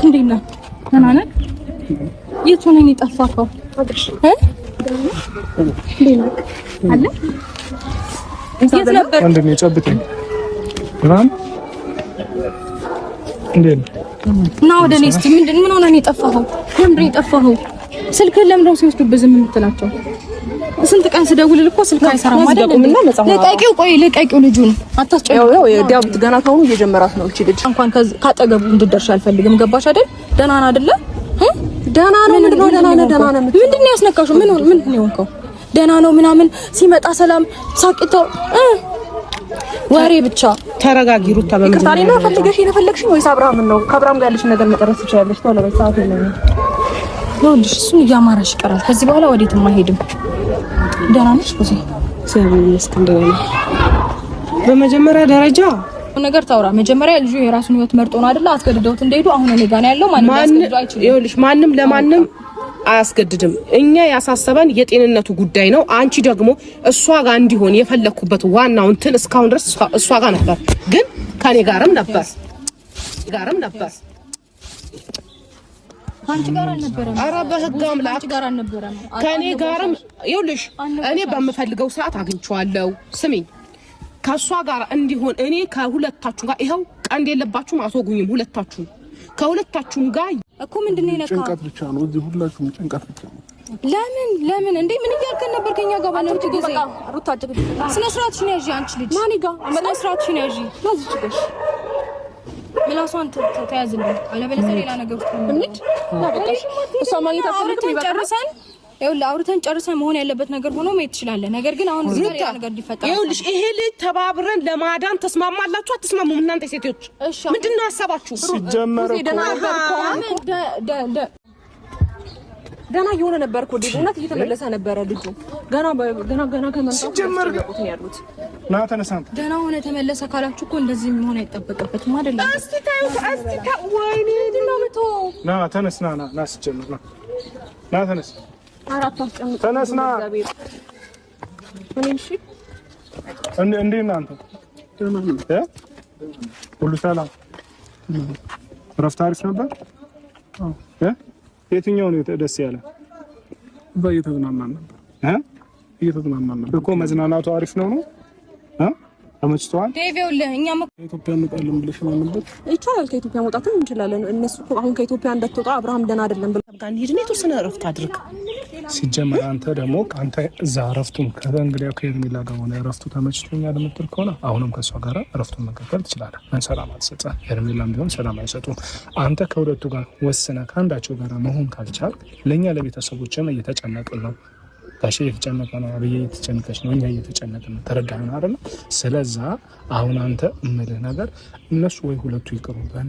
እንዴት ነህ? ደህና ነህ? የት ሆነህ ነው የጠፋኸው? አለ የት ነበር? ወንድሜ ጨብጠኝ። ማን እንዴት ነው? ወደ እኔ እስኪ ምን ሆነህ ነው የጠፋኸው? ለምንድን ነው የጠፋኸው? ስልክህን ለምን ነው ሲወስዱብህ ዝም የምትላቸው? ስንት ቀን ስደውልልህ እኮ ስልክ አይሰራም አይደል? ለቃቂው ቆይ ለቃቂው ልጁን አታስጨው። ያው ዳዊት ገና ካሁኑ እየጀመራት ነው እቺ ልጅ። እንኳን ካጠገቡ እንድትደርሽ አልፈልግም። ገባሽ አይደል? ደህና ነህ አይደለ? ደህና ነው። ምንድነው ደህና ነው? ምንድነው ያስነካሽው? ምንድነው የሆንከው? ደህና ነው ምናምን ሲመጣ ሰላም ሳቂቶ ወሬ ብቻ። ተረጋጊ ሩታ። በመጀመሪያ ፈልገሽኝ ወይስ አብርሃም ነው? ከአብርሃም ጋር ያለሽ ነገር መጨረስ ትችላለሽ። ቶሎ በይ፣ ሰዓት የለኝም። ይኸውልሽ እሱን እያማራሽ ይቀራል። ከዚህ በኋላ ወዴትም አይሄድም። ደህና ነሽ? ብዙ ሰላም ይመስገን። ደህና ነኝ። በመጀመሪያ ደረጃ ነገር ታውራ። መጀመሪያ ልጁ የራሱን ህይወት መርጦ ነው አይደል? አስገድደውት እንደሄዱ አሁን እኔ ጋር ነው ያለው። ማንም ያስገድደው አይችልም። ይኸውልሽ ማንም ለማንም አያስገድድም። እኛ ያሳሰበን የጤንነቱ ጉዳይ ነው። አንቺ ደግሞ እሷ ጋር እንዲሆን የፈለኩበት ዋናው እንትን እስካሁን ድረስ እሷ ጋር ነበር፣ ግን ከኔ ጋርም ነበር አንቺ ጋር አልነበረም። ኧረ በህግ አምላክ አንቺ ጋር አልነበረም። ከኔ ጋርም ይኸውልሽ እኔ በምፈልገው ሰዓት አግኝቼዋለሁ። ስሚኝ ከሷ ጋር እንዲሆን እኔ ከሁለታችሁ ጋር ይሄው ቀንድ የለባችሁም፣ አስወጉኝም። ከሁለታችሁም ጋር እኮ ምንድነው የነካው? ጭንቀት ብቻ ነው እዚህ ሁላችሁም ጭንቀት ብቻ ነው። ለምን እንዴ ምን እያልከን ነበር? ከኛ ጋር ባለው ጊዜ ሩታ ስነ ስርዓትሽን ያዢ። አንቺ ልጅ ማን ጋር ስነ ስርዓትሽን ያዢ። ለዚህ ችግር ምላሷን ተያዝልኝ፣ አለበለዚያ ሌላ ነገር ውስጥ እንሂድ። እሷ ማግኘት አፈልግም። ጨርሰን ይኸውልህ አውርተን ጨርሰን መሆን ያለበት ነገር ሆኖ መሄድ ትችላለህ። ነገር ግን አሁን እዚህ ጋር ሌላ ነገር እንዲፈጠር ይኸውልሽ፣ ይሄ ልጅ ተባብረን ለማዳን ተስማማላችሁ አትስማሙም? እናንተ ሴቶች ምንድነው ሀሳባችሁ? ሲጀመር ደህና እየሆነ ነበር እኮ ልጁ፣ እውነት እየተመለሰ ነበረ ልጁ። ገና ከመምጣቱ ያሉት ና ተነሳን። ደህና ሆነ ተመለሰ ካላችሁ እኮ እንደዚህ መሆን አይጠበቅበትም አይደለም? እስቲ ታዩ ወይኔ ድናምቶ ና ተነስ። ና ሲጀመር ና ተነስ። አራት አስቀምጥ ተነስና እሺ። እንዴት ነህ አንተ? ሁሉ ሰላም? እረፍት አሪፍ ነበር? የትኛው ነው ደስ ያለ? እየተዝናናን ነበር እኮ። መዝናናቱ አሪፍ ነው። ተመችቷል። ዴቪውልህ እኛም ከኢትዮጵያ እንወጣለን ብለሽ ነው ነበር? ይቻላል፣ ከኢትዮጵያ መውጣትም እንችላለን። እነሱ አሁን ከኢትዮጵያ እንደተወጣ አብርሃም ደህና አይደለም ብለው ጋር እንሂድ ነው የተወሰነ እረፍት አድርግ። ሲጀመር አንተ ደግሞ አንተ እዛ እረፍቱን ከእንግዲያው ከሄርሜላ ጋር ሆነ እረፍቱ ተመችቶኛል የምትል ከሆነ አሁንም ከእሷ ጋር እረፍቱን መቀጠል ትችላለህ። ሰላም አትሰጥም። ሄርሜላም ቢሆን ሰላም አይሰጡም። አንተ ከሁለቱ ጋር ወስነህ ከአንዳቸው ጋር መሆን ካልቻል ለእኛ ለቤተሰቦችም እየተጨነቅን ነው። ታሽ እየተጨነቀ ነው። አብዬ እየተጨነቀች ነው። እኛ እየተጨነቅን ነው። ተረዳኸኝ አይደል? ስለዛ አሁን አንተ እምልህ ነገር እነሱ ወይ ሁለቱ ይቅሩብህ